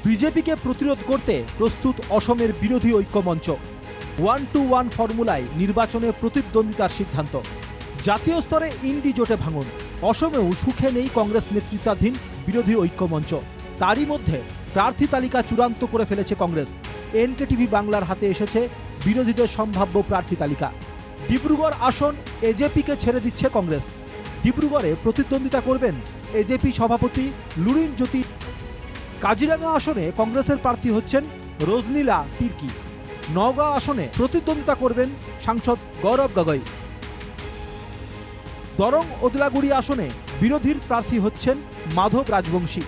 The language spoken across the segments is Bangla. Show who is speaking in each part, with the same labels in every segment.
Speaker 1: বিজেপিকে প্রতিরোধ করতে প্রস্তুত অসমের বিরোধী ঐক্যমঞ্চ। 1-to-1 ফর্মুলায় নির্বাচনে প্রতিদ্বন্দ্বিতার সিদ্ধান্ত। জাতীয় স্তরে ইন্ডি জোটে ভাঙন। অসমেও সুখে নেই কংগ্রেস নেতৃত্বাধীন বিরোধী ঐক্যমঞ্চ। তারই মধ্যে প্রার্থী তালিকা চূড়ান্ত করে ফেলেছে কংগ্রেস। এনকেটিভি বাংলার হাতে এসেছে বিরোধীদের সম্ভাব্য প্রার্থী তালিকা। ডিব্রুগড় আসন এজেপিকে ছেড়ে দিচ্ছে কংগ্রেস। ডিব্রুগড়ে প্রতিদ্বন্দ্বিতা করবেন এজেপি সভাপতি লুরিন জ্যোতি। কাজিরাঙ্গা আসনে কংগ্রেসের প্রার্থী হচ্ছেন রজনীলা তির্কি। নওগাঁ আসনে প্রতিদ্বন্দ্বিতা করবেন সাংসদ গৌরব গগৈ। দরং ওদলাগুড়ি আসনে বিরোধীর প্রার্থী হচ্ছেন মাধব রাজবংশী।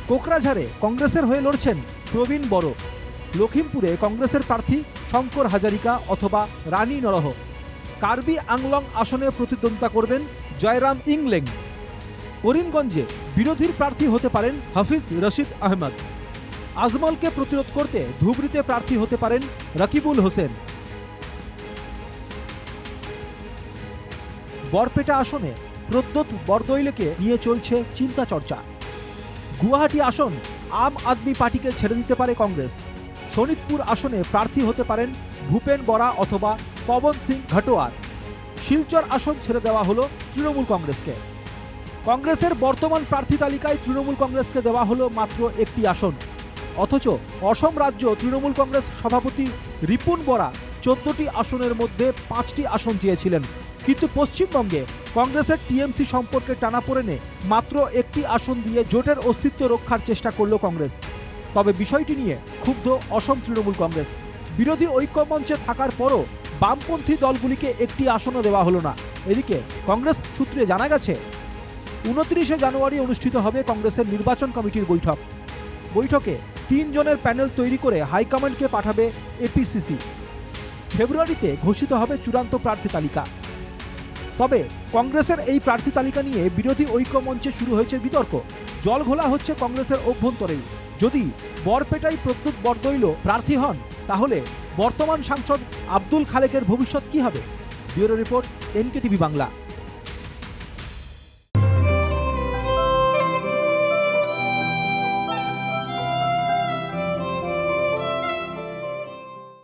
Speaker 1: কোকরাঝাড়ে কংগ্রেসের হয়ে লড়ছেন প্রবীণ বড়। লখিমপুরে কংগ্রেসের প্রার্থী শঙ্কর হাজারিকা অথবা রানী নরহ। কার্বি আংলং আসনে প্রতিদ্বন্দ্বিতা করবেন জয়রাম ইংলেং। করিমগঞ্জে বিরোধীর প্রার্থী হতে পারেন হাফিজ রশিদ আহমদ। আজমলকে প্রতিরোধ করতে ধুবড়ীতে প্রার্থী হতে পারেন রাকিবুল হোসেন। বরপেটা আসনে প্রদ্যোৎ বরদলৈকে নিয়ে চলছে চিন্তা চর্চা। গুয়াহাটি আসন আম আদমি পার্টিকে ছেড়ে দিতে পারে কংগ্রেস। শোনিতপুর আসনে প্রার্থী হতে পারেন ভূপেন বরা অথবা পবন সিং ঘটোয়ার। শিলচর আসন ছেড়ে দেওয়া হলো তৃণমূল কংগ্রেসকে। কংগ্রেসের বর্তমান প্রার্থী তালিকায় তৃণমূল কংগ্রেসকে দেওয়া হলো মাত্র একটি আসন। অথচ অসম রাজ্য তৃণমূল কংগ্রেস সভাপতি রিপুন বরা 14টি আসনের মধ্যে 5টি আসন চেয়েছিলেন। কিন্তু পশ্চিমবঙ্গে কংগ্রেসের টিএমসি সম্পর্কে টানাপোড়েনে মাত্র একটি আসন দিয়ে জোটের অস্তিত্ব রক্ষার চেষ্টা করল কংগ্রেস। তবে বিষয়টি নিয়ে ক্ষুব্ধ অসম তৃণমূল কংগ্রেস। বিরোধী ঐক্যমঞ্চে থাকার পরও বামপন্থী দলগুলিকে একটি আসনও দেওয়া হলো না। এদিকে কংগ্রেস সূত্রে জানা গেছে 29শে জানুয়ারি অনুষ্ঠিত হবে কংগ্রেসের নির্বাচন কমিটির বৈঠক। বৈঠকে 3 জনের প্যানেল তৈরি করে হাইকমান্ডকে পাঠাবে এপিসিসি। ফেব্রুয়ারিতে ঘোষিত হবে চূড়ান্ত প্রার্থী তালিকা। তবে কংগ্রেসের এই প্রার্থী তালিকা নিয়ে বিরোধী ঐক্যমঞ্চে শুরু হয়েছে বিতর্ক। জল ঘোলা হচ্ছে কংগ্রেসের অভ্যন্তরেই। যদি বরপেটায় প্রদ্যোৎ বরদলৈ প্রার্থী হন তাহলে বর্তমান সাংসদ আব্দুল খালেকের ভবিষ্যৎ কি হবে? Bureau report, NKTV Bangla.